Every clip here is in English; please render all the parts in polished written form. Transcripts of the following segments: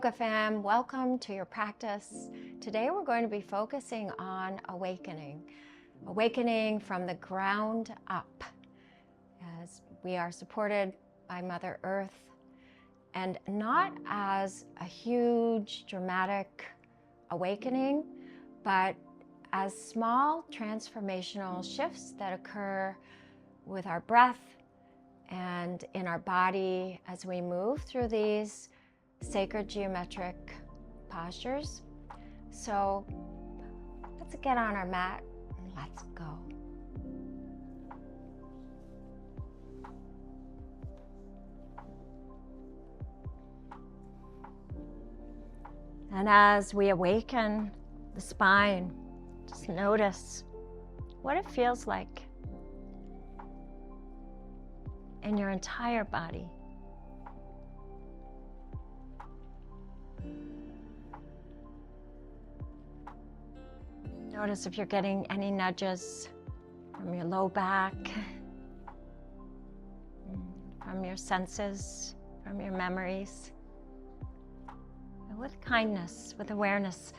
Yoga fam, welcome to your practice. Today we're going to be focusing on awakening from the ground up, as we are supported by Mother Earth, and not as a huge dramatic awakening, but as small transformational shifts that occur with our breath and in our body as we move through these sacred geometric postures. So let's get on our mat and let's go. And as we awaken the spine, just notice what it feels like in your entire body. Notice if you're getting any nudges from your low back, from your senses, from your memories. And with kindness, with awareness,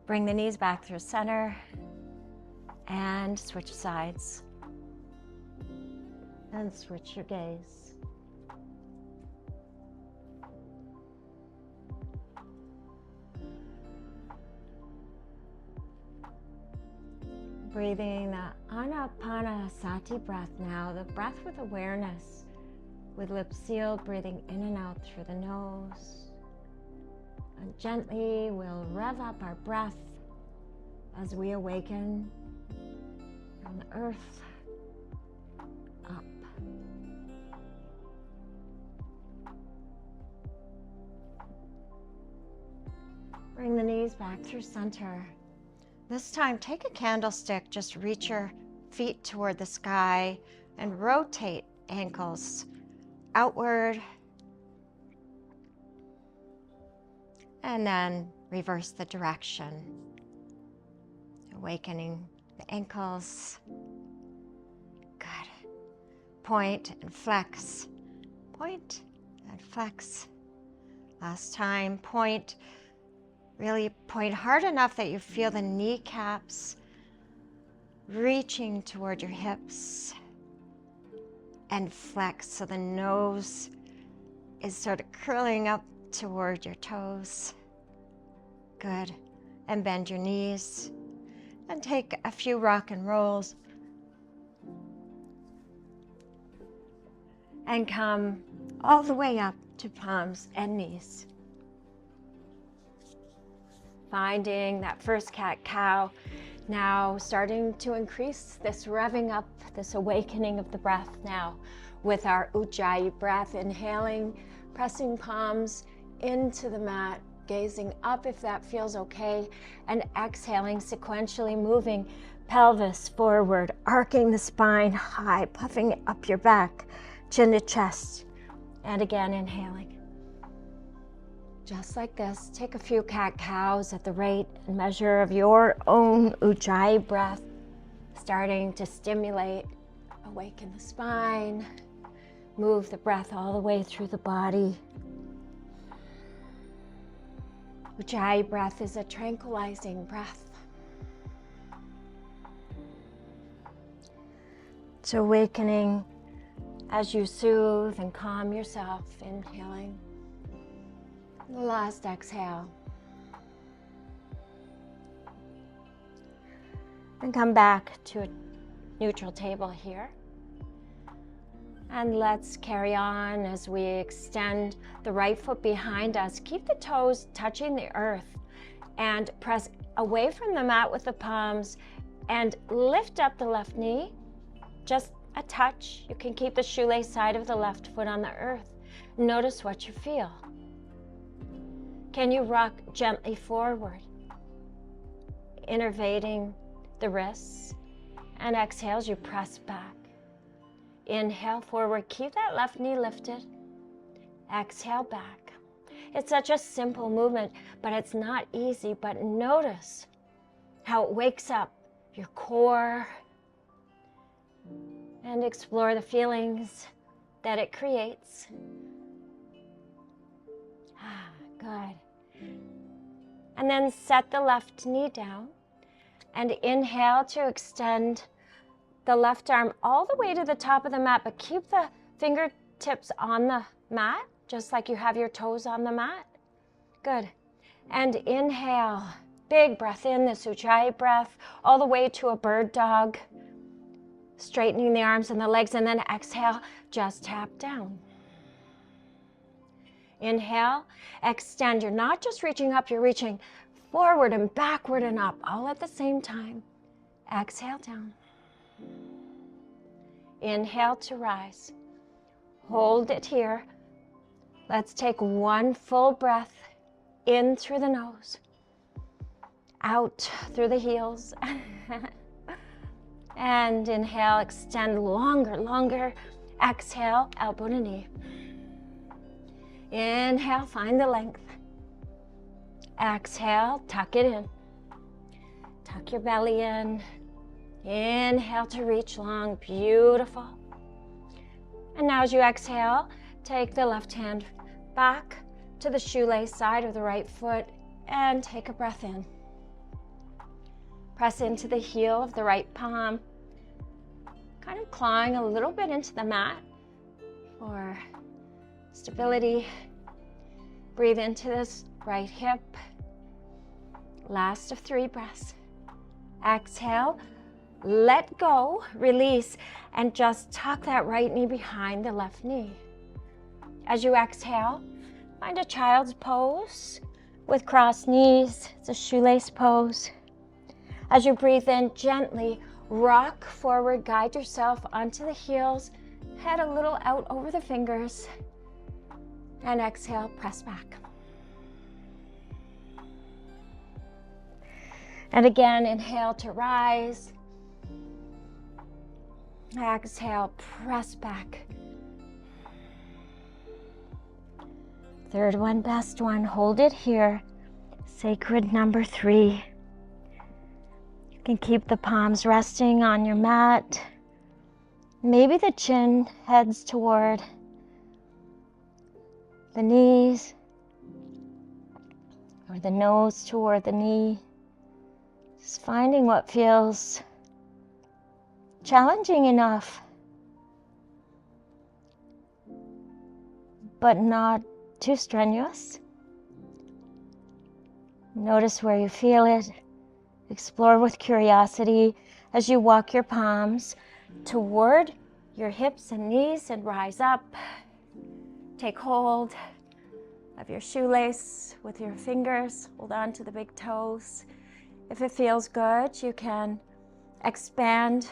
bring the knees back through center and switch sides. And switch your gaze. Breathing the Anapanasati breath now, the breath with awareness, with lips sealed, breathing in and out through the nose. And gently we'll rev up our breath as we awaken from the earth up. Bring the knees back through center. This time, take a candlestick, just reach your feet toward the sky and rotate ankles outward. And then reverse the direction, awakening the ankles. Good. Point and flex. Point and flex. Last time, point. Really point hard enough that you feel the kneecaps reaching toward your hips, and flex so the nose is sort of curling up toward your toes. Good. And bend your knees and take a few rock and rolls and come all the way up to palms and knees. Finding that first cat-cow, now starting to increase this revving up, this awakening of the breath now with our Ujjayi breath, inhaling, pressing palms into the mat, gazing up if that feels okay, and exhaling, sequentially moving pelvis forward, arcing the spine high, puffing up your back, chin to chest, and again inhaling. Just like this, take a few cat-cows at the rate and measure of your own Ujjayi breath, starting to stimulate, awaken the spine, move the breath all the way through the body. Ujjayi breath is a tranquilizing breath. It's awakening as you soothe and calm yourself, inhaling. The last exhale. And come back to a neutral table here. And let's carry on as we extend the right foot behind us. Keep the toes touching the earth and press away from the mat with the palms and lift up the left knee. Just a touch. You can keep the shoelace side of the left foot on the earth. Notice what you feel. Can you rock gently forward, innervating the wrists, and exhale as you press back. Inhale forward, keep that left knee lifted. Exhale back. It's such a simple movement, but it's not easy. But notice how it wakes up your core and explore the feelings that it creates. Good. And then set the left knee down and inhale to extend the left arm all the way to the top of the mat, but keep the fingertips on the mat, just like you have your toes on the mat. Good. And inhale, big breath in, this Ujjayi breath, all the way to a bird dog, straightening the arms and the legs, and then exhale, just tap down. Inhale, extend. You're not just reaching up, you're reaching forward and backward and up, all at the same time. Exhale down. Inhale to rise. Hold it here. Let's take one full breath in through the nose, out through the heels. And inhale, extend longer, longer. Exhale, elbow to knee. Inhale, find the length. Exhale, tuck it in. Tuck your belly in. Inhale to reach long, beautiful. And now as you exhale, take the left hand back to the shoelace side of the right foot and take a breath in. Press into the heel of the right palm, kind of clawing a little bit into the mat for stability. Breathe into this right hip. Last of 3 breaths. Exhale, let go, release, and just tuck that right knee behind the left knee. As you exhale, find a child's pose with crossed knees. It's a shoelace pose. As you breathe in, gently rock forward, guide yourself onto the heels, head a little out over the fingers, and exhale, press back. And again, inhale to rise. Exhale, press back. Third one, best one, hold it here. Sacred number 3. You can keep the palms resting on your mat. Maybe the chin heads toward the knees, or the nose toward the knee. Just finding what feels challenging enough, but not too strenuous. Notice where you feel it. Explore with curiosity as you walk your palms toward your hips and knees and rise up. Take hold of your shoelace with your fingers. Hold on to the big toes. If it feels good, you can expand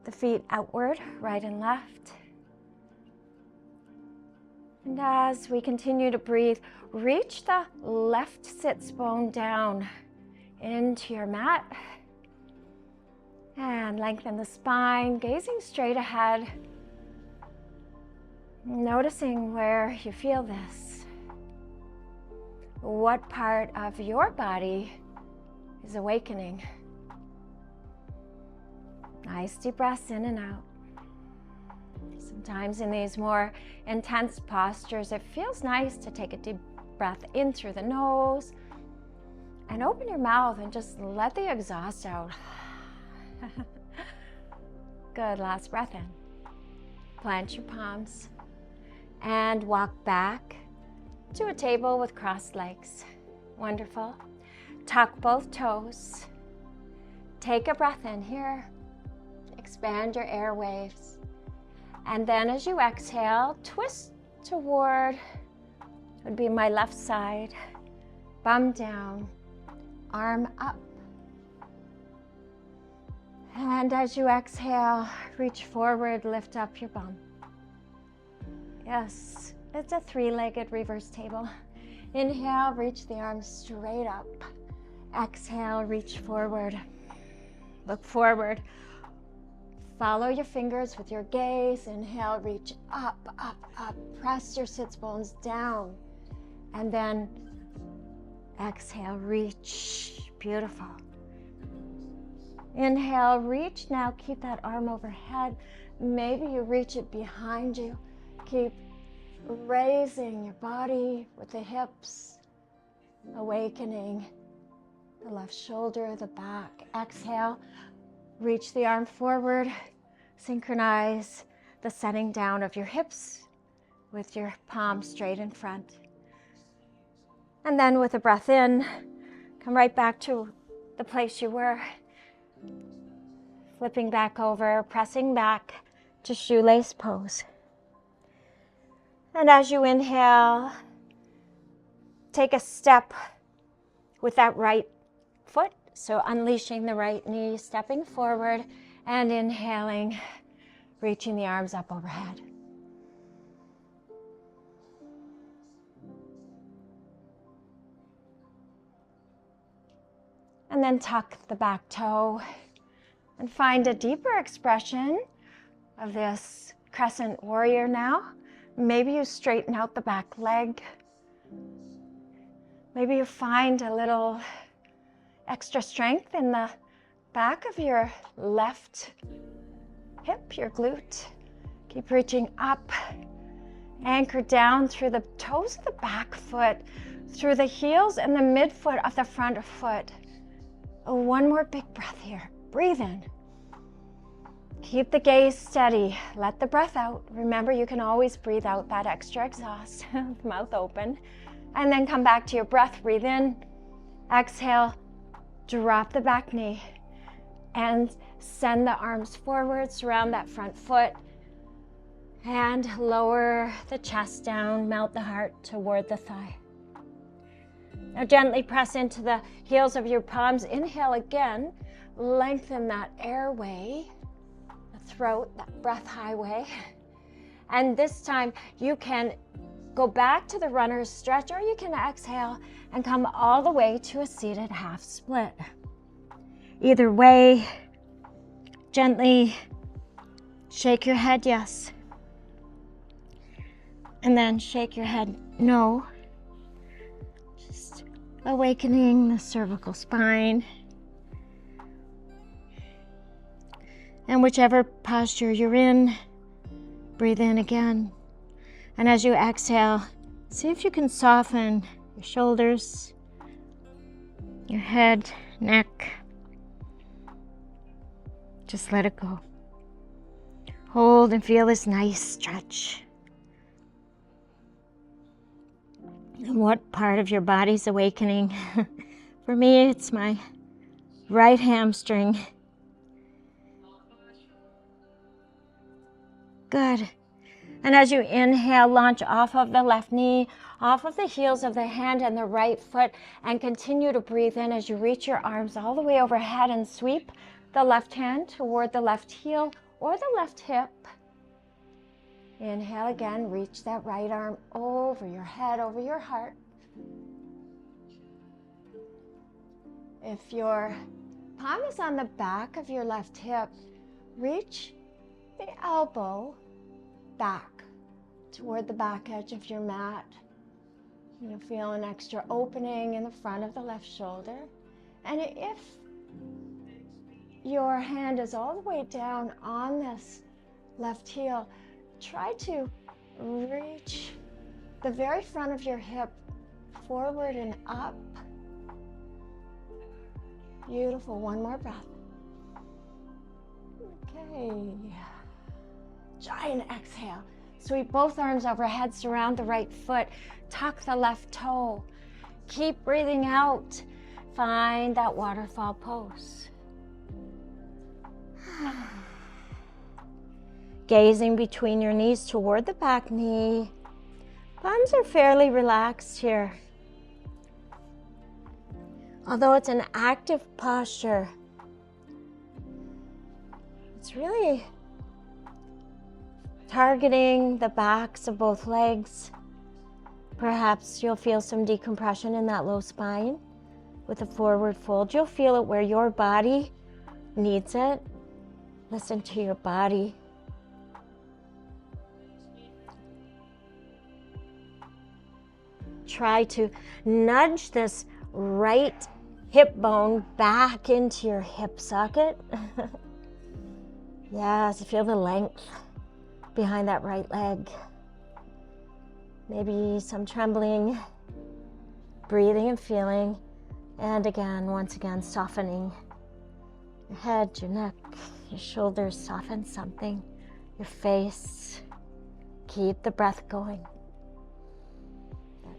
the feet outward, right and left. And as we continue to breathe, reach the left sits bone down into your mat. And lengthen the spine, gazing straight ahead. Noticing where you feel this. What part of your body is awakening? Nice deep breaths in and out. Sometimes in these more intense postures, it feels nice to take a deep breath in through the nose and open your mouth and just let the exhaust out. Good, last breath in. Plant your palms and walk back to a table with crossed legs. Wonderful. Tuck both toes. Take a breath in here. Expand your airwaves. And then as you exhale, twist toward, would be my left side. Bum down, arm up. And as you exhale, reach forward, lift up your bum. Yes, it's a 3-legged reverse table. Inhale, reach the arms straight up. Exhale, reach forward. Look forward. Follow your fingers with your gaze. Inhale, reach up, up, up. Press your sits bones down. And then exhale, reach. Beautiful. Inhale, reach. Now keep that arm overhead. Maybe you reach it behind you. Keep raising your body with the hips awakening the left shoulder, the back. Exhale, reach the arm forward, synchronize the setting down of your hips with your palms straight in front. And then with a breath in, come right back to the place you were. Flipping back over, pressing back to shoelace pose. And as you inhale, take a step with that right foot. So unleashing the right knee, stepping forward, and inhaling, reaching the arms up overhead. And then tuck the back toe and find a deeper expression of this crescent warrior now. Maybe you straighten out the back leg. Maybe you find a little extra strength in the back of your left hip, your glute. Keep reaching up. Anchor down through the toes of the back foot, through the heels and the midfoot of the front foot. One more big breath here. Breathe in. Keep the gaze steady. Let the breath out. Remember, you can always breathe out that extra exhaust, mouth open. And then come back to your breath. Breathe in. Exhale. Drop the back knee. And send the arms forward. Surround that front foot. And lower the chest down. Melt the heart toward the thigh. Now gently press into the heels of your palms. Inhale again. Lengthen that airway, the throat, that breath highway. And this time you can go back to the runner's stretch, or you can exhale and come all the way to a seated half split. Either way, gently shake your head yes. And then shake your head no. Just awakening the cervical spine. And whichever posture you're in, breathe in again. And as you exhale, see if you can soften your shoulders, your head, neck. Just let it go. Hold and feel this nice stretch. And what part of your body's awakening? For me, it's my right hamstring. Good. And as you inhale, launch off of the left knee, off of the heels of the hand and the right foot, and continue to breathe in as you reach your arms all the way overhead and sweep the left hand toward the left heel or the left hip. Inhale again, reach that right arm over your head, over your heart. If your palm is on the back of your left hip, reach the elbow back toward the back edge of your mat. You'll feel an extra opening in the front of the left shoulder. And if your hand is all the way down on this left heel, try to reach the very front of your hip forward and up. Beautiful. One more breath. Okay. Giant exhale. Sweep both arms overhead, surround the right foot, tuck the left toe. Keep breathing out. Find that waterfall pose. Gazing between your knees toward the back knee. Palms are fairly relaxed here. Although it's an active posture, it's really targeting the backs of both legs. Perhaps you'll feel some decompression in that low spine with a forward fold. You'll feel it where your body needs it. Listen to your body. Try to nudge this right hip bone back into your hip socket. Yes, feel the length behind that right leg. Maybe some trembling. breathing and feeling. And again, once again, softening your head, your neck, your shoulders, soften something, your face. Keep the breath going.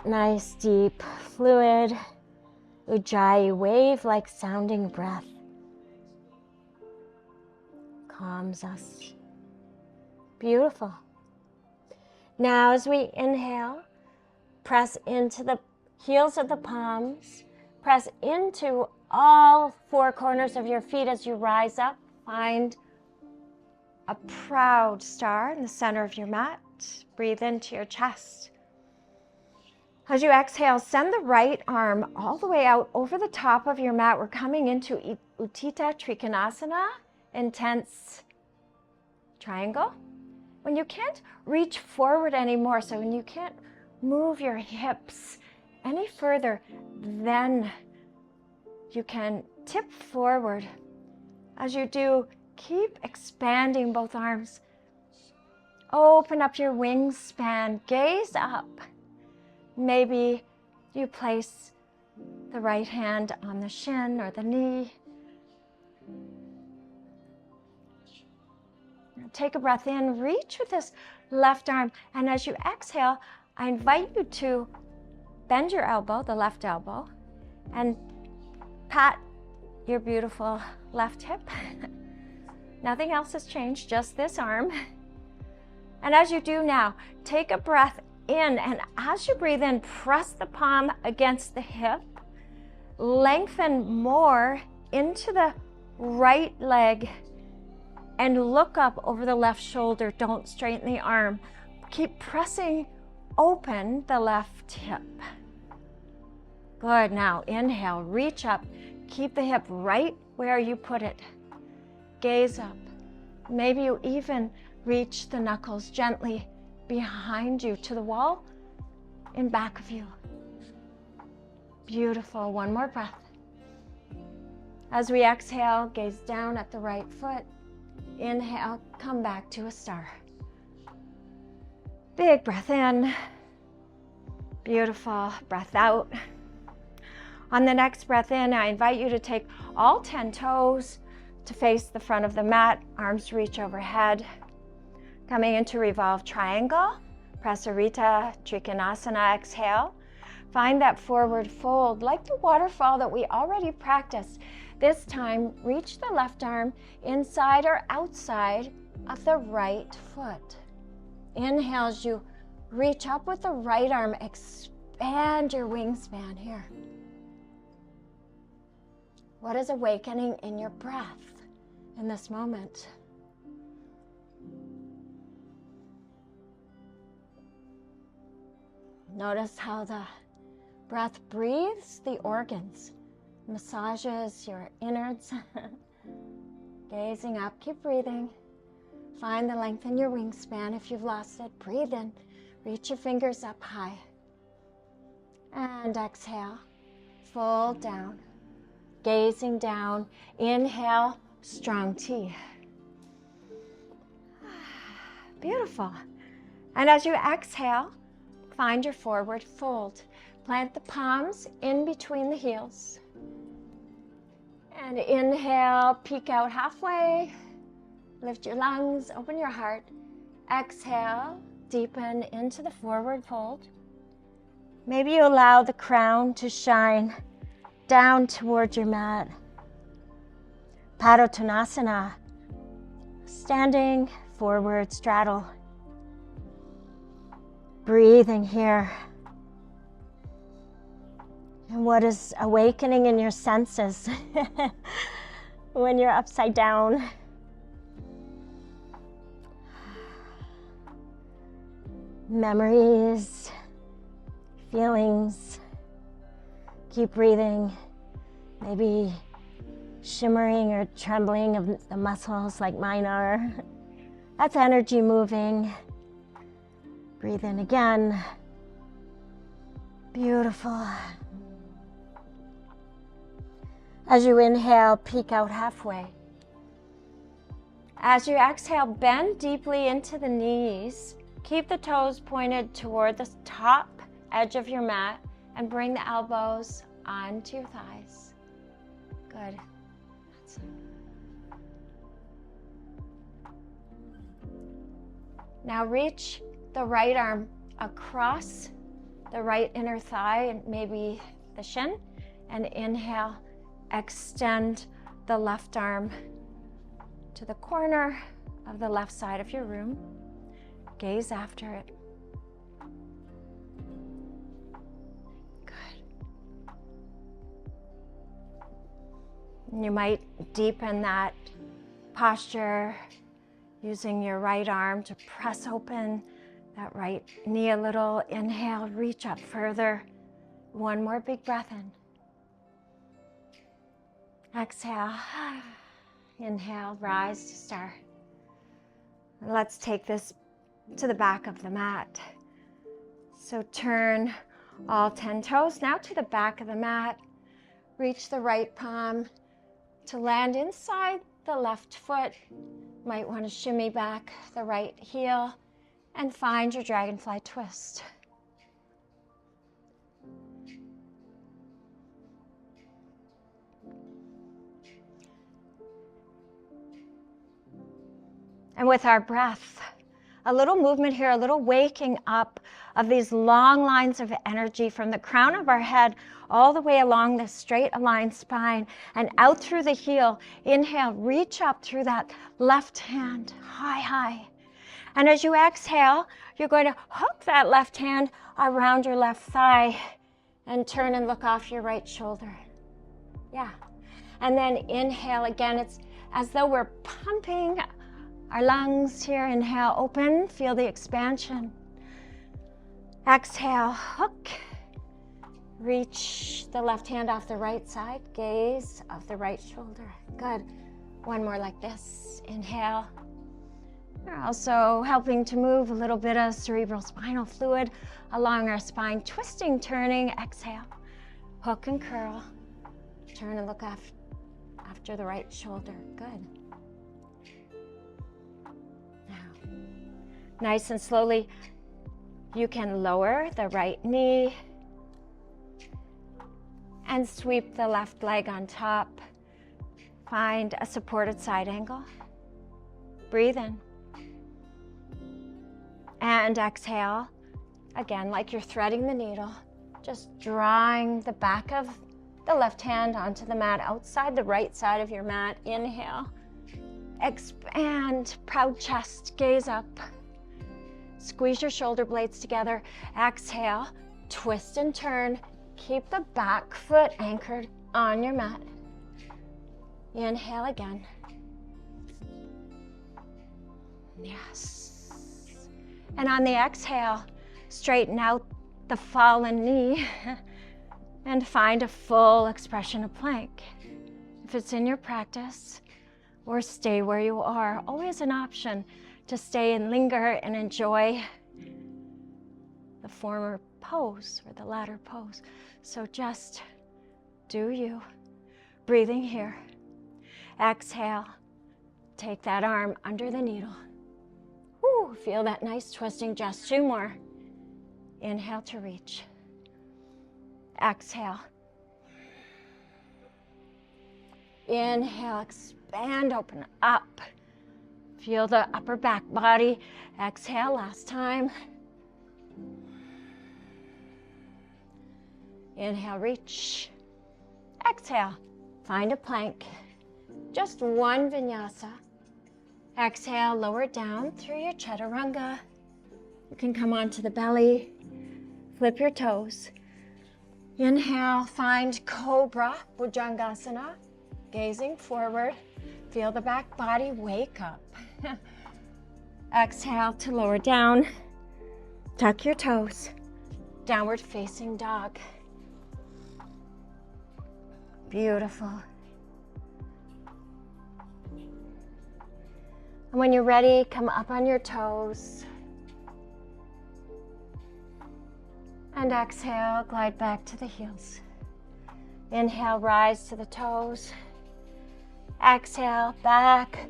Nice, deep, fluid, ujjayi, wave-like sounding breath calms us. Beautiful. Now as we inhale, press into the heels of the palms, press into all four corners of your feet as you rise up. Find a proud star in the center of your mat. Breathe into your chest. As you exhale, send the right arm all the way out over the top of your mat. We're coming into Utthita Trikonasana, intense triangle. When you can't reach forward anymore, so when you can't move your hips any further, then you can tip forward. As you do, keep expanding both arms. Open up your wingspan, gaze up. Maybe you place the right hand on the shin or the knee. Take a breath in, reach with this left arm, and as you exhale, I invite you to bend your elbow, the left elbow, and pat your beautiful left hip. Nothing else has changed, just this arm. And as you do now, take a breath in, and as you breathe in, press the palm against the hip, lengthen more into the right leg, and look up over the left shoulder. Don't straighten the arm. Keep pressing open the left hip. Good. Now inhale, reach up, keep the hip right where you put it. Gaze up. Maybe you even reach the knuckles gently behind you to the wall in back of you. Beautiful. One more breath. As we exhale, gaze down at the right foot. Inhale, come back to a star. Big breath in. Beautiful. Breath out. On the next breath in, I invite you to take all 10 toes to face the front of the mat, arms reach overhead. Coming into revolve triangle, Prasarita Trikonasana, exhale. Find that forward fold like the waterfall that we already practiced. This time, reach the left arm inside or outside of the right foot. Inhale as you reach up with the right arm, expand your wingspan here. What is awakening in your breath in this moment? Notice how the breath breathes the organs, massages your innards. Gazing up, keep breathing. Find the length in your wingspan. If you've lost it, breathe in. Reach your fingers up high. And exhale, fold down. Gazing down, inhale, strong T. Beautiful. And as you exhale, find your forward fold. Plant the palms in between the heels. And inhale, peek out halfway. Lift your lungs, open your heart. Exhale, deepen into the forward fold. Maybe you allow the crown to shine down toward your mat. Padottanasana, standing forward straddle. Breathing here. And what is awakening in your senses when you're upside down? Memories, feelings. Keep breathing. Maybe shimmering or trembling of the muscles like mine are. That's energy moving. Breathe in again. Beautiful. As you inhale, peek out halfway. As you exhale, bend deeply into the knees. Keep the toes pointed toward the top edge of your mat. And bring the elbows onto your thighs. Good. That's it. Now reach the right arm across the right inner thigh and maybe the shin. And inhale, extend the left arm to the corner of the left side of your room. Gaze after it. Good. You might deepen that posture using your right arm to press open that right knee a little. Inhale, reach up further. One more big breath in. Exhale. Inhale, rise to star. Let's take this to the back of the mat. So turn all 10 toes now to the back of the mat. Reach the right palm to land inside the left foot. Might want to shimmy back the right heel and find your dragonfly twist. And with our breath, a little movement here, a little waking up of these long lines of energy from the crown of our head all the way along this straight aligned spine and out through the heel. Inhale, reach up through that left hand, high, high. And as you exhale, you're going to hook that left hand around your left thigh and turn and look off your right shoulder. Yeah. And then inhale again. It's as though we're pumping our lungs here. Inhale, open, feel the expansion. Exhale, hook. Reach the left hand off the right side, gaze off the right shoulder. Good. One more like this. Inhale. We're also helping to move a little bit of cerebral spinal fluid along our spine, twisting, turning. Exhale, hook and curl. Turn and look after the right shoulder. Good. Nice and slowly, you can lower the right knee and sweep the left leg on top. Find a supported side angle. Breathe in. And exhale, again, like you're threading the needle, just drawing the back of the left hand onto the mat, outside the right side of your mat. Inhale, expand, proud chest, gaze up. Squeeze your shoulder blades together. Exhale, twist and turn. Keep the back foot anchored on your mat. Inhale again. Yes. And on the exhale, straighten out the fallen knee and find a full expression of plank. If it's in your practice, or stay where you are, always an option to stay and linger and enjoy the former pose or the latter pose. So just do you. Breathing here. Exhale. Take that arm under the needle. Woo, feel that nice twisting. Just 2 more. Inhale to reach. Exhale. Inhale, expand, open up. Feel the upper back body. Exhale, last time. Inhale, reach. Exhale, find a plank. Just 1 vinyasa. Exhale, lower it down through your chaturanga. You can come onto the belly. Flip your toes. Inhale, find Cobra, Bhujangasana. Gazing forward. Feel the back body wake up. Exhale to lower down. Tuck your toes. Downward facing dog. Beautiful. And when you're ready, come up on your toes. And exhale, glide back to the heels. Inhale, rise to the toes. Exhale, back.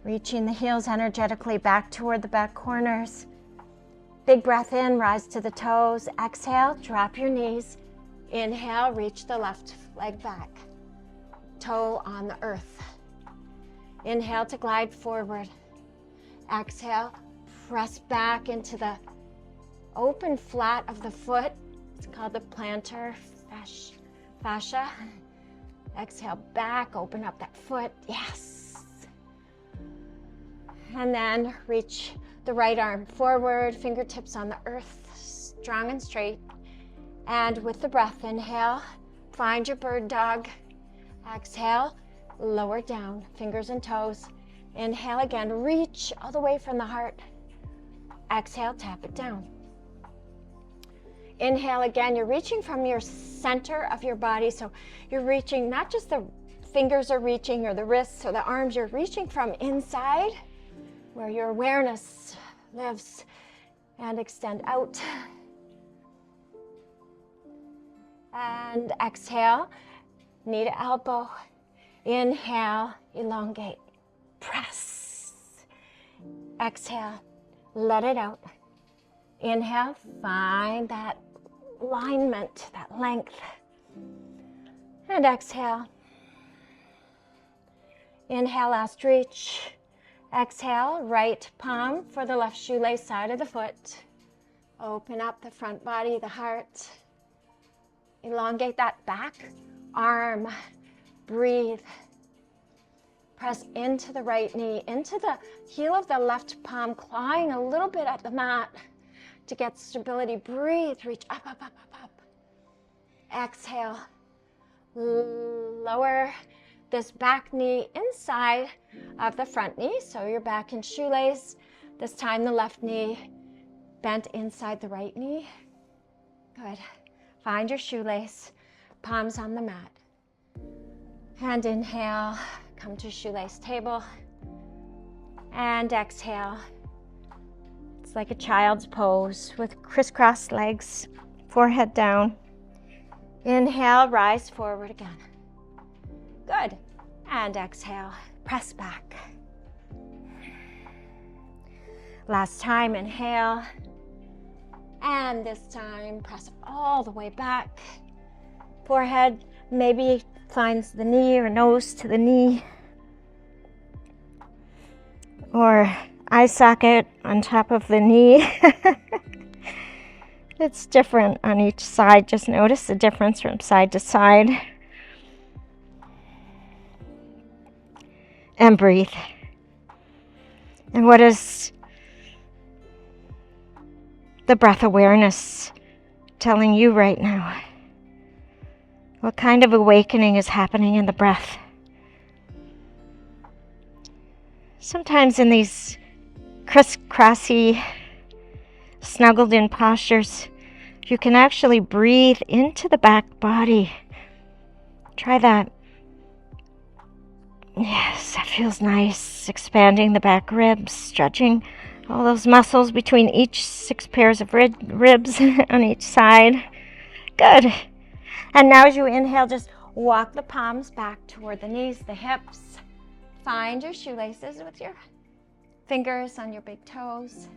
Reaching the heels energetically back toward the back corners. Big breath in, rise to the toes. Exhale, drop your knees. Inhale, reach the left leg back. Toe on the earth. Inhale to glide forward. Exhale, press back into the open flat of the foot. It's called the plantar fascia. Exhale, back, open up that foot. Yes. And then reach the right arm forward, fingertips on the earth, strong and straight. And with the breath, inhale, find your bird dog. Exhale, lower down, fingers and toes. Inhale again, reach all the way from the heart. Exhale, tap it down. Inhale again, you're reaching from your center of your body. So you're reaching, not just the fingers are reaching or the wrists or the arms, you're reaching from inside where your awareness lives, and extend out. And exhale, knee to elbow. Inhale, elongate, press. Exhale, let it out. Inhale, find that alignment, that length. And exhale. Inhale, last reach. Exhale, right palm for the left shoelace side of the foot. Open up the front body, the heart. Elongate that back arm. Breathe. Press into the right knee, into the heel of the left palm, clawing a little bit at the mat to get stability. Breathe, reach up, up, up, up, up. Exhale. Lower this back knee inside of the front knee, so you're back in shoelace. This time the left knee bent inside the right knee. Good. Find your shoelace, palms on the mat. And inhale, come to shoelace table. And exhale. It's like a child's pose with crisscrossed legs, forehead down. Inhale, rise forward again. Good. And exhale, press back. Last time, inhale. And this time, press all the way back. Forehead maybe finds the knee or nose to the knee. Or eye socket on top of the knee. It's different on each side. Just notice the difference from side to side. And breathe. And what is the breath awareness telling you right now? What kind of awakening is happening in the breath? Sometimes in these crisscrossy, snuggled in postures, you can actually breathe into the back body. Try that. Yes, that feels nice. Expanding the back ribs, stretching all those muscles between each 6 pairs of ribs on each side. Good. And now as you inhale, just walk the palms back toward the knees, the hips. Find your shoelaces with your fingers on your big toes.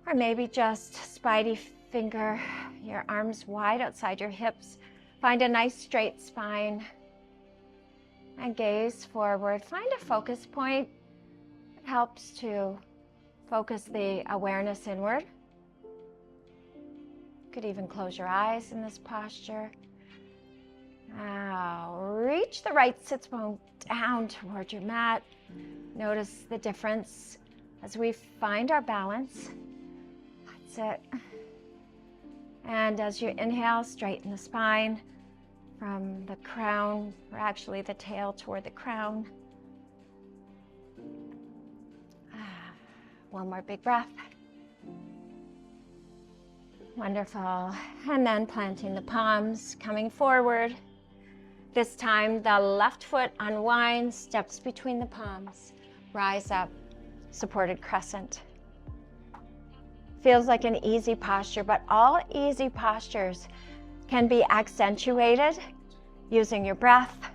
Or maybe just spidey finger, your arms wide outside your hips. Find a nice straight spine. And gaze forward. Find a focus point. It helps to focus the awareness inward. You could even close your eyes in this posture. Now, reach the right sits bone down toward your mat. Notice the difference as we find our balance. That's it. And as you inhale, straighten the spine from the crown, or actually the tail toward the crown. One more big breath. Wonderful. And then planting the palms, coming forward. This time the left foot unwinds, steps between the palms. Rise up, supported crescent. Feels like an easy posture, but all easy postures can be accentuated using your breath,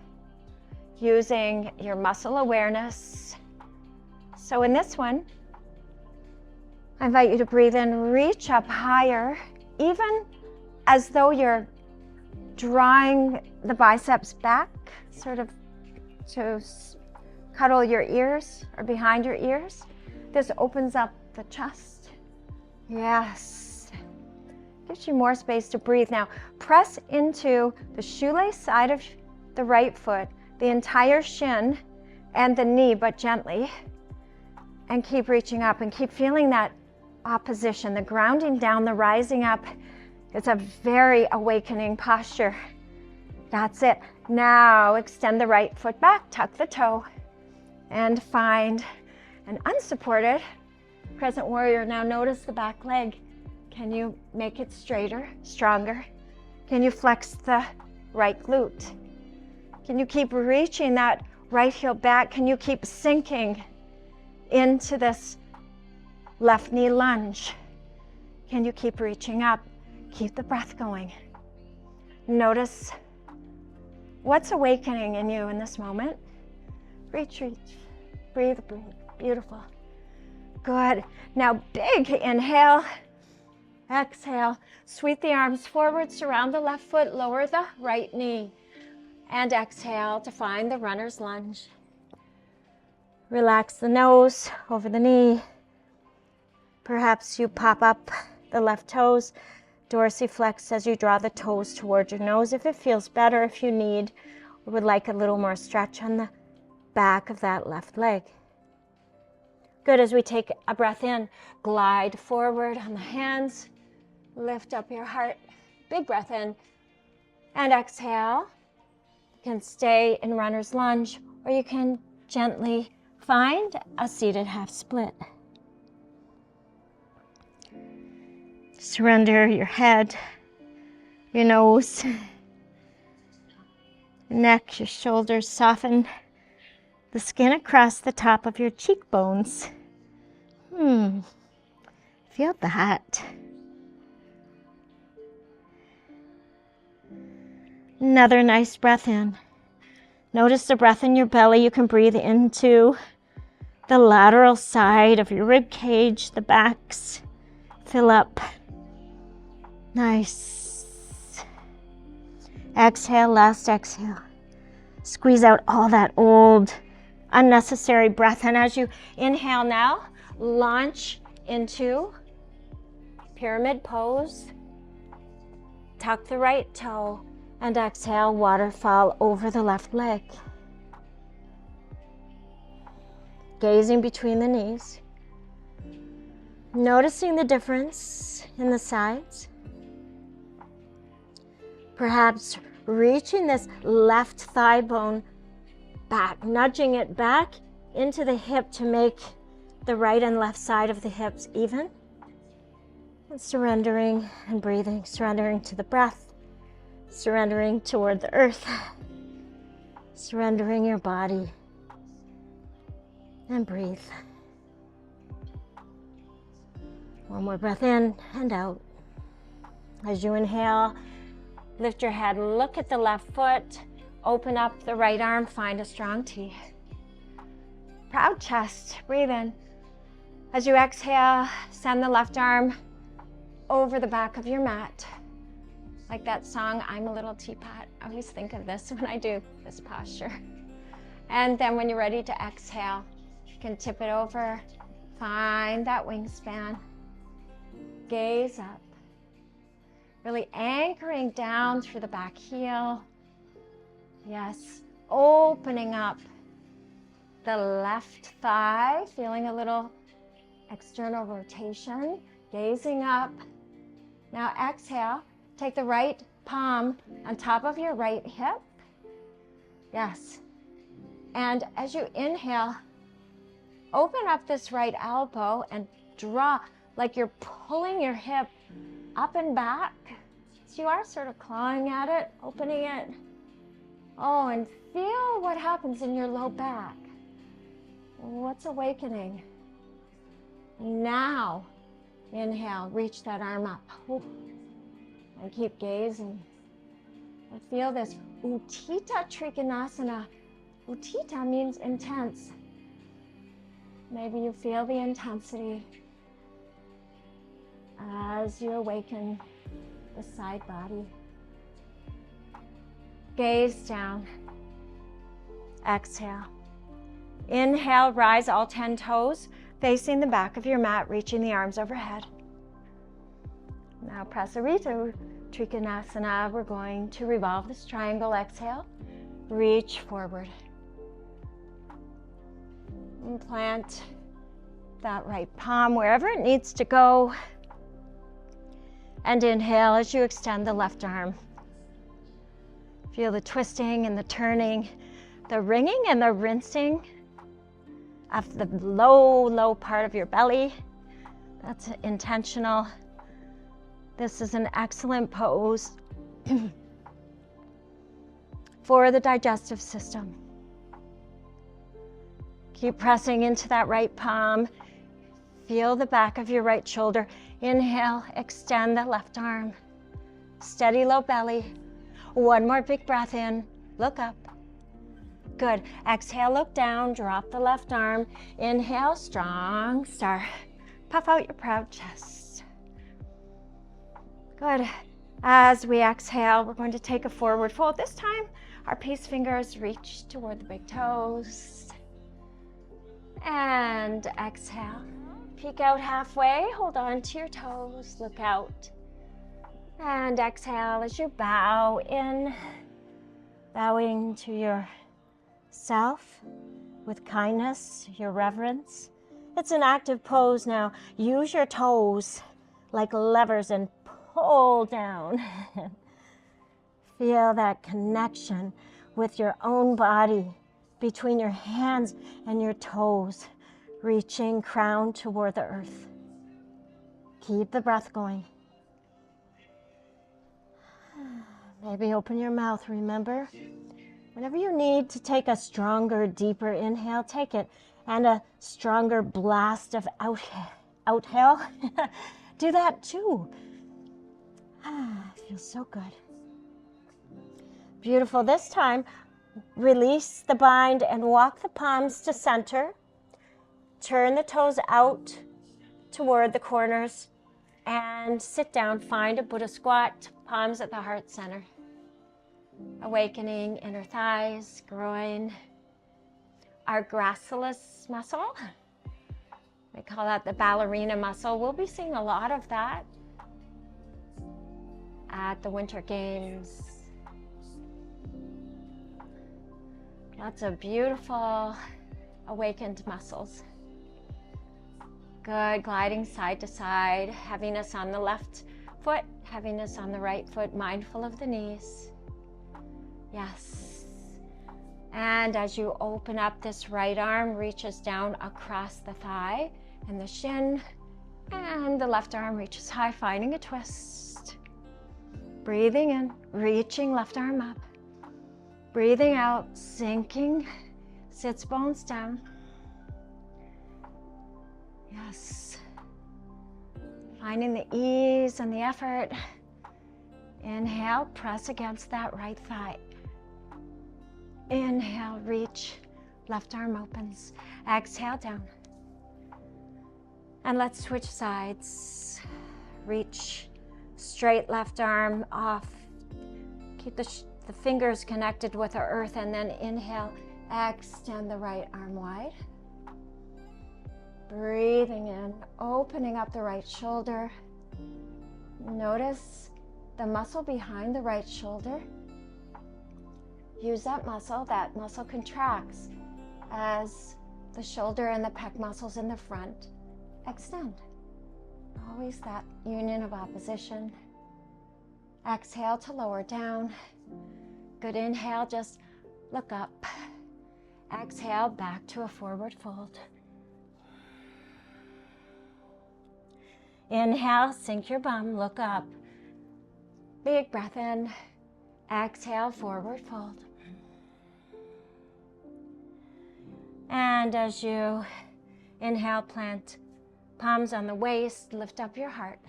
using your muscle awareness. So in this one, I invite you to breathe in, reach up higher, even as though you're drawing the biceps back, sort of to cuddle your ears or behind your ears. This opens up the chest. Yes. Gives you more space to breathe. Now, press into the shoelace side of the right foot, the entire shin and the knee, but gently. And keep reaching up and keep feeling that opposition, the grounding down, the rising up. It's a very awakening posture. That's it. Now extend the right foot back, tuck the toe, and find an unsupported crescent warrior. Now notice the back leg. Can you make it straighter, stronger? Can you flex the right glute? Can you keep reaching that right heel back? Can you keep sinking into this left knee lunge? Can you keep reaching up? Keep the breath going. Notice what's awakening in you in this moment. Reach, reach. Breathe, breathe. Beautiful. Good. Now big inhale. Exhale. Sweep the arms forward, surround the left foot, lower the right knee. And exhale to find the runner's lunge. Relax the nose over the knee. Perhaps you pop up the left toes, dorsiflex as you draw the toes towards your nose. If it feels better, if you need or would like a little more stretch on the back of that left leg. Good. As we take a breath in, glide forward on the hands, lift up your heart. Big breath in and exhale. You can stay in runner's lunge or you can gently find a seated half split. Surrender your head, your nose, your neck, your shoulders. Soften the skin across the top of your cheekbones. Feel that. Another nice breath in. Notice the breath in your belly. You can breathe into the lateral side of your rib cage, the backs. Fill up. Nice. Exhale, last exhale. Squeeze out all that old, unnecessary breath. And as you inhale now, launch into pyramid pose. Tuck the right toe and exhale, waterfall over the left leg. Gazing between the knees. Noticing the difference in the sides. Perhaps reaching this left thigh bone back, nudging it back into the hip to make the right and left side of the hips even. And surrendering and breathing, surrendering to the breath, surrendering toward the earth, surrendering your body, and breathe. One more breath in and out. As you inhale, lift your head, look at the left foot, open up the right arm, find a strong T. Proud chest, breathe in. As you exhale, send the left arm over the back of your mat. Like that song, I'm a Little Teapot. I always think of this when I do this posture. And then when you're ready to exhale, you can tip it over, find that wingspan, gaze up. Really anchoring down through the back heel. Yes, opening up the left thigh, feeling a little external rotation, gazing up. Now exhale, take the right palm on top of your right hip. Yes. And as you inhale, open up this right elbow and draw like you're pulling your hip up and back. So you are sort of clawing at it, opening it. Oh, and feel what happens in your low back. What's awakening? Now, inhale, reach that arm up. And keep gazing. And feel this Utthita Trikonasana. Utthita means intense. Maybe you feel the intensity. as you awaken the side body. Gaze down. Exhale. Inhale, rise all 10 toes, facing the back of your mat, reaching the arms overhead. Now press a to Trikonasana. We're going to revolve this triangle. Exhale, reach forward. And plant that right palm wherever it needs to go. And inhale as you extend the left arm. Feel the twisting and the turning, the ringing and the rinsing of the low part of your belly. That's intentional. This is an excellent pose for the digestive system. Keep pressing into that right palm. Feel the back of your right shoulder. Inhale, extend the left arm. Steady low belly. One more big breath in. Look up. Good. Exhale, look down. Drop the left arm. Inhale, strong star. Puff out your proud chest. Good. As we exhale, we're going to take a forward fold. This time, our peace fingers reach toward the big toes. And exhale. Peek out halfway. Hold on to your toes. Look out. And exhale as you bow in, bowing to yourself with kindness, your reverence. It's an active pose now. Use your toes like levers and pull down. Feel that connection with your own body between your hands and your toes, reaching crown toward the earth. Keep the breath going. Maybe open your mouth, remember? Whenever you need to take a stronger, deeper inhale, take it. And a stronger blast of outhale, do that too. Feels so good. Beautiful. This time, release the bind and walk the palms to center. Turn the toes out toward the corners and sit down. Find a Buddha squat, palms at the heart center. Awakening inner thighs, groin, our gracilis muscle. We call that the ballerina muscle. We'll be seeing a lot of that at the Winter Games. Lots of beautiful awakened muscles. Good, gliding side to side, heaviness on the left foot, heaviness on the right foot, mindful of the knees. Yes. And as you open up, this right arm reaches down across the thigh and the shin, and the left arm reaches high, finding a twist. Breathing in, reaching left arm up. Breathing out, sinking, sits bones down. Yes. Finding the ease and the effort. Inhale, press against that right thigh. Inhale, reach, left arm opens. Exhale, down. And let's switch sides. Reach, straight left arm off. Keep the fingers connected with the earth, and then inhale, extend the right arm wide. Breathing in, opening up the right shoulder. Notice the muscle behind the right shoulder. Use that muscle contracts as the shoulder and the pec muscles in the front extend. Always that union of opposition. Exhale to lower down. Good inhale, just look up. Exhale, back to a forward fold. Inhale, sink your bum, look up. Big breath in. Exhale, forward fold. And as you inhale, plant palms on the waist, lift up your heart.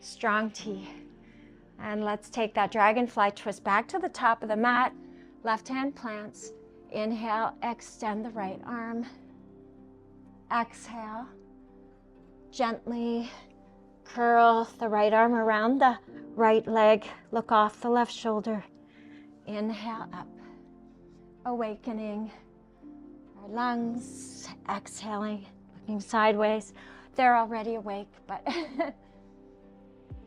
Strong T. And let's take that dragonfly twist back to the top of the mat. Left hand plants. Inhale, extend the right arm. Exhale, gently Curl the right arm around the right leg. Look off the left shoulder. Inhale up. Awakening our lungs. Exhaling, looking sideways. They're already awake, but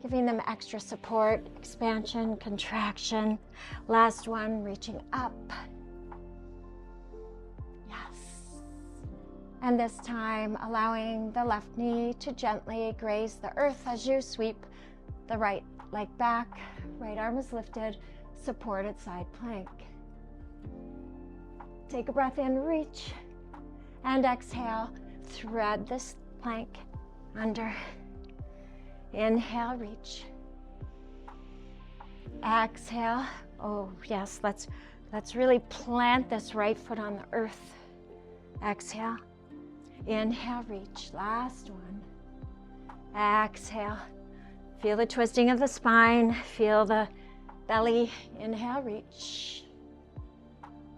giving them extra support, expansion, contraction. Last one, reaching up. Yes. And this time, allowing the left knee to gently graze the earth as you sweep the right leg back. Right arm is lifted, supported side plank. Take a breath in, reach, and exhale. Thread this plank under. Inhale, reach. Exhale. Oh yes, let's really plant this right foot on the earth. Exhale. Inhale, reach. Last one. Exhale. Feel the twisting of the spine. Feel the belly. Inhale, reach.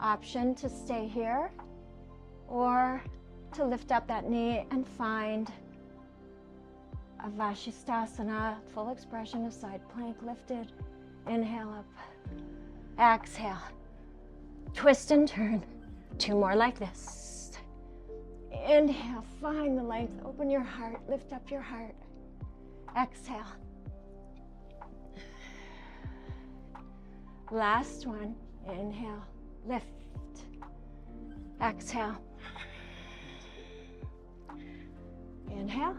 Option to stay here or to lift up that knee and find a Vashisthasana, full expression of side plank lifted. Inhale up. Exhale. Twist and turn. 2 more like this. Inhale, find the length. Open your heart. Lift up your heart. Exhale. Last one. Inhale. Lift. Exhale. Inhale.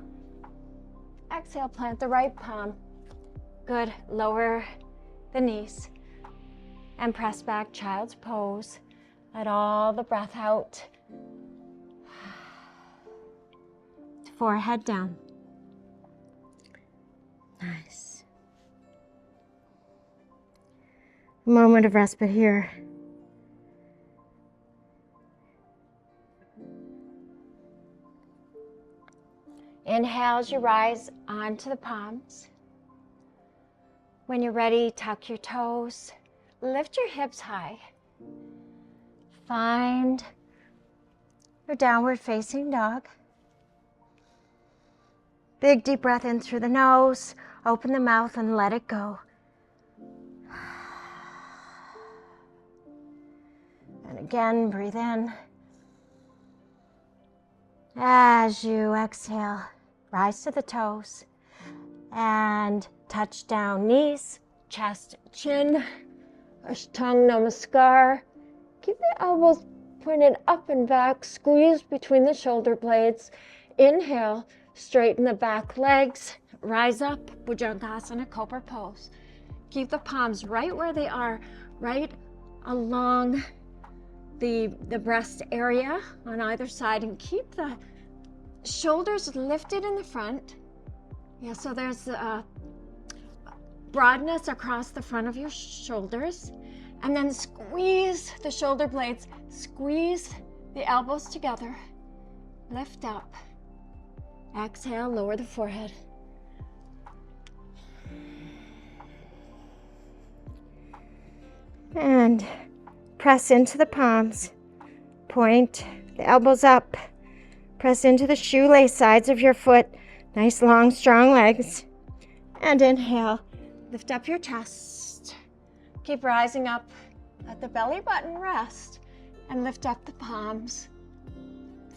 Exhale, plant the right palm. Good. Lower the knees and press back, child's pose. Let all the breath out. Forehead down. Nice. A moment of respite here. Inhale as you rise onto the palms. When you're ready, tuck your toes. Lift your hips high. Find your downward facing dog. Big deep breath in through the nose. Open the mouth and let it go. And again, breathe in. As you exhale, rise to the toes and touch down, knees, chest, chin, Ashtanga Namaskar. Keep the elbows pointed up and back, squeeze between the shoulder blades. Inhale, straighten the back legs, rise up, Bhujangasana, Cobra pose. Keep the palms right where they are, right along the breast area on either side, and keep the shoulders lifted in the front. Yeah, so there's broadness across the front of your shoulders, and then squeeze the shoulder blades, squeeze the elbows together, lift up, exhale, lower the forehead. And press into the palms, point the elbows up, press into the shoelace sides of your foot, nice long strong legs, and inhale, lift up your chest, keep rising up, let the belly button rest, and lift up the palms,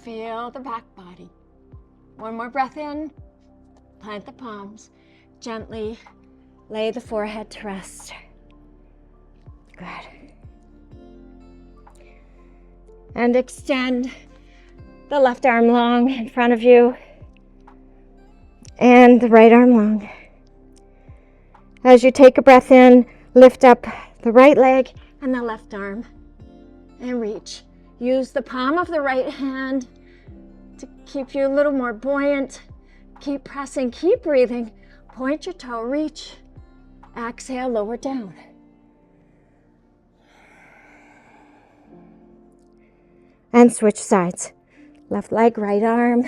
feel the back body. One more breath in, plant the palms, gently lay the forehead to rest. Good. And extend the left arm long in front of you and the right arm long. As you take a breath in, lift up the right leg and the left arm and reach. Use the palm of the right hand to keep you a little more buoyant. Keep pressing, keep breathing. Point your toe, reach. Exhale, lower down. And switch sides. Left leg, right arm.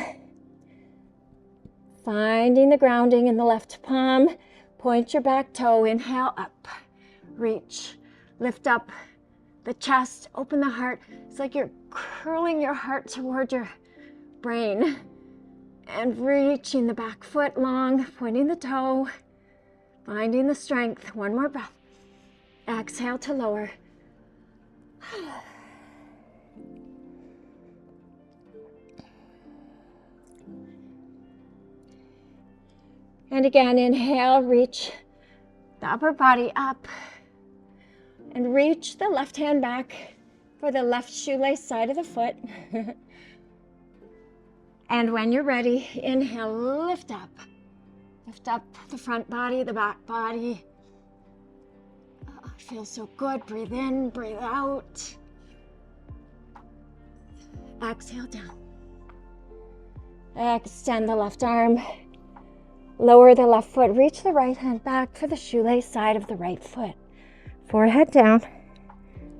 Finding the grounding in the left palm. Point your back toe, inhale up. Reach, lift up the chest, open the heart. It's like you're curling your heart toward your brain. And reaching the back foot long, pointing the toe, finding the strength. One more breath. Exhale to lower. And again, inhale, reach the upper body up. And reach the left hand back for the left shoelace side of the foot. And when you're ready, inhale, lift up. Lift up the front body, the back body. Oh, it feels so good. Breathe in, breathe out. Exhale down. Extend the left arm. Lower the left foot. Reach the right hand back for the shoelace side of the right foot. Forehead down.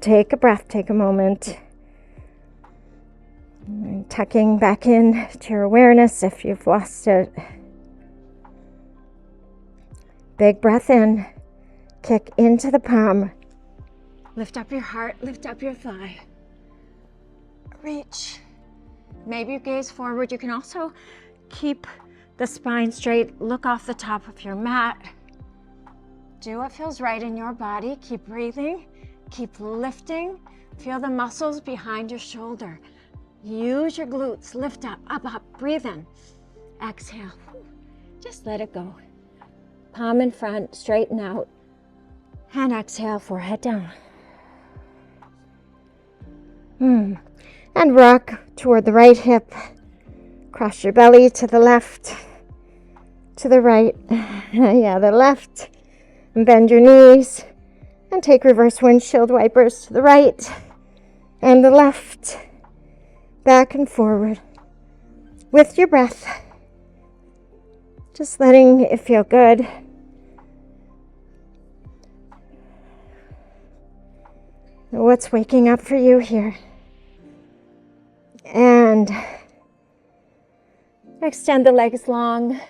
Take a breath, take a moment. And tucking back in to your awareness if you've lost it. Big breath in. Kick into the palm. Lift up your heart, lift up your thigh. Reach. Maybe you gaze forward. You can also keep the spine straight. Look off the top of your mat. Do what feels right in your body. Keep breathing. Keep lifting. Feel the muscles behind your shoulder. Use your glutes. Lift up, up, up. Breathe in. Exhale. Just let it go. Palm in front, straighten out. And exhale, forehead down. And rock toward the right hip. Cross your belly to the left, to the right. Yeah, the left. And bend your knees. And take reverse windshield wipers to the right and the left. Back and forward. With your breath. Just letting it feel good. What's waking up for you here? And extend the legs long.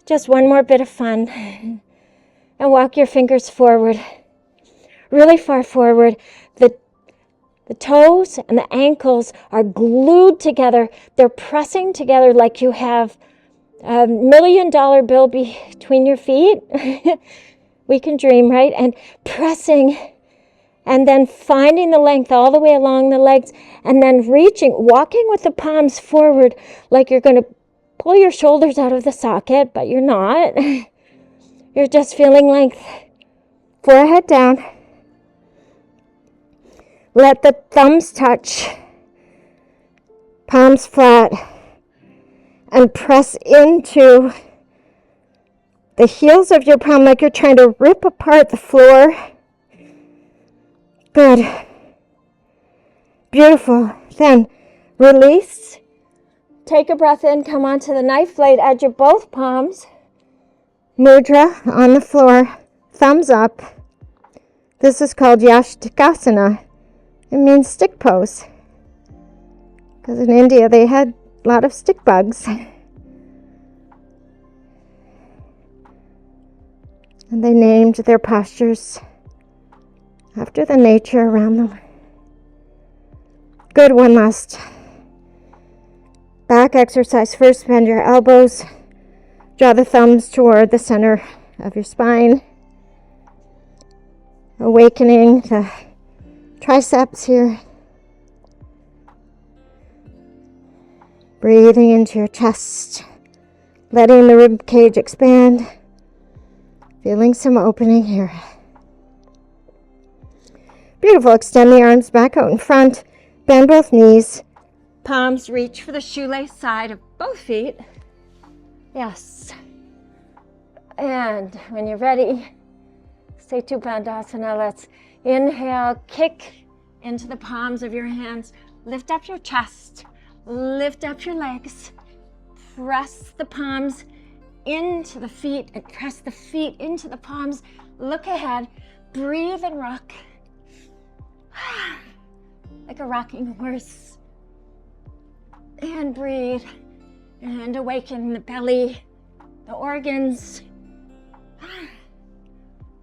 Just one more bit of fun. And walk your fingers forward. Really far forward. The toes and the ankles are glued together. They're pressing together like you have a $1 million bill between your feet. We can dream, right? And pressing. And then finding the length all the way along the legs. And then reaching, walking with the palms forward like you're going to pull your shoulders out of the socket, but you're not. You're just feeling length. Forehead down. Let the thumbs touch. Palms flat. And press into the heels of your palm like you're trying to rip apart the floor. Good. Beautiful. Then release. Take a breath in. Come onto the knife blade. Edge of both palms. Mudra on the floor. Thumbs up. This is called Yastikasana. It means stick pose. Because in India they had a lot of stick bugs. And they named their postures after the nature around them. Good, one last back exercise. First, bend your elbows. Draw the thumbs toward the center of your spine. Awakening the triceps here. Breathing into your chest. Letting the rib cage expand. Feeling some opening here. Beautiful. Extend the arms back out in front. Bend both knees. Palms reach for the shoelace side of both feet. Yes. And when you're ready, Setu Bandhasana. Let's inhale, kick into the palms of your hands. Lift up your chest. Lift up your legs. Press the palms into the feet and press the feet into the palms. Look ahead. Breathe and rock. Like a rocking horse. And breathe. And awaken the belly, the organs.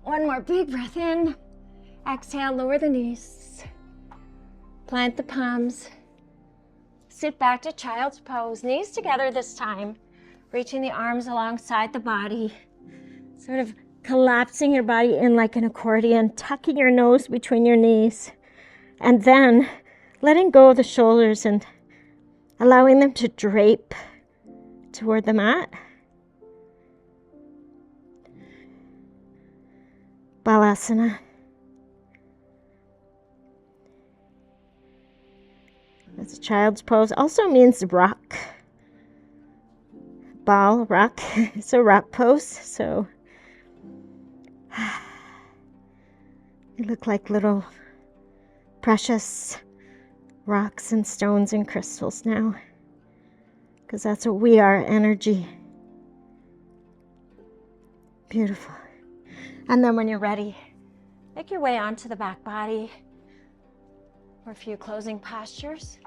One more big breath in. Exhale, lower the knees. Plant the palms. Sit back to child's pose, knees together this time, reaching the arms alongside the body, sort of collapsing your body in like an accordion, tucking your nose between your knees, and then letting go of the shoulders and allowing them to drape toward the mat. Balasana. That's a child's pose. Also means rock. Bal, rock. It's a rock pose. So you look like little precious rocks and stones and crystals now. Because that's what we are, energy. Beautiful. And then when you're ready, make your way onto the back body for a few closing postures.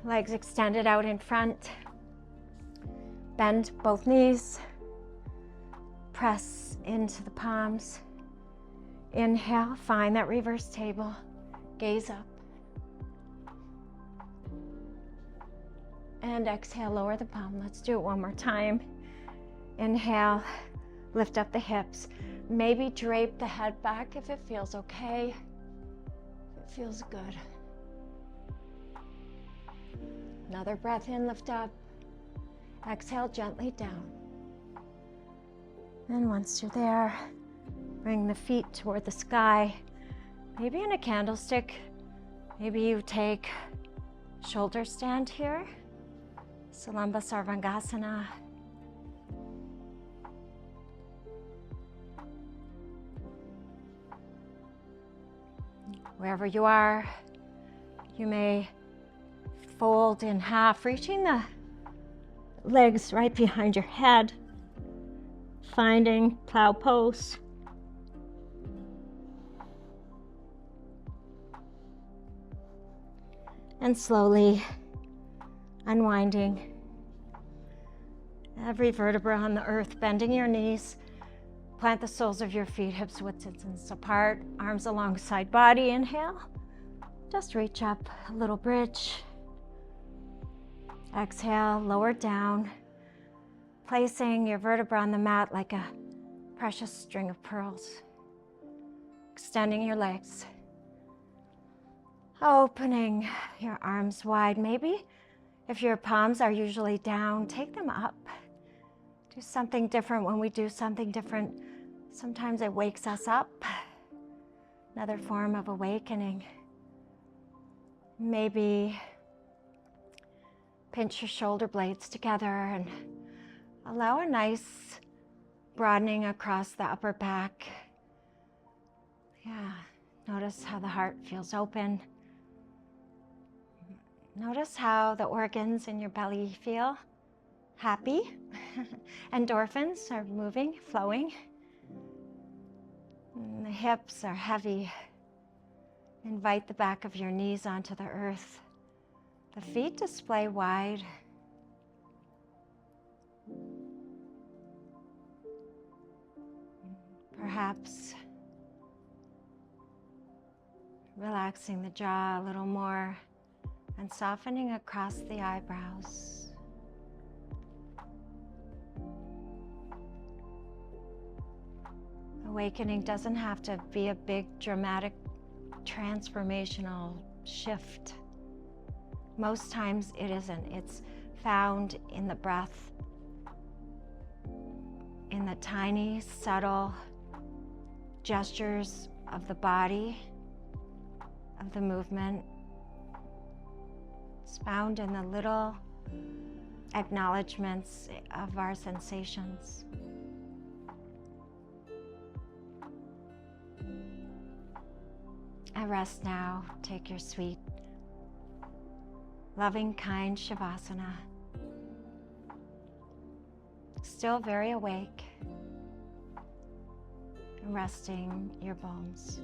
Legs extended out in front. Bend both knees. Press into the palms. Inhale, find that reverse table. Gaze up. And exhale, lower the palm. Let's do it one more time. Inhale, lift up the hips. Maybe drape the head back if it feels okay. If it feels good. Another breath in, lift up. Exhale gently down. And once you're there, bring the feet toward the sky. Maybe in a candlestick. Maybe you take shoulder stand here. Salamba Sarvangasana. Wherever you are, you may fold in half, reaching the legs right behind your head, finding plow pose. And slowly unwinding every vertebra on the earth, bending your knees. Plant the soles of your feet, hips width distance apart, arms alongside body. Inhale, just reach up, a little bridge. Exhale, lower down, placing your vertebra on the mat like a precious string of pearls. Extending your legs. Opening your arms wide. Maybe if your palms are usually down, take them up. Do something different. When we do something different, sometimes it wakes us up. Another form of awakening. Maybe pinch your shoulder blades together and allow a nice broadening across the upper back. Yeah, notice how the heart feels open. Notice how the organs in your belly feel happy. Endorphins are moving, flowing. And the hips are heavy. Invite the back of your knees onto the earth. The feet display wide. Perhaps relaxing the jaw a little more and softening across the eyebrows. Awakening doesn't have to be a big, dramatic, transformational shift. Most times it isn't. It's found in the breath, in the tiny, subtle gestures of the body, of the movement. It's found in the little acknowledgements of our sensations. I rest now. Take your sweet, loving, kind Shavasana. Still very awake, resting your bones.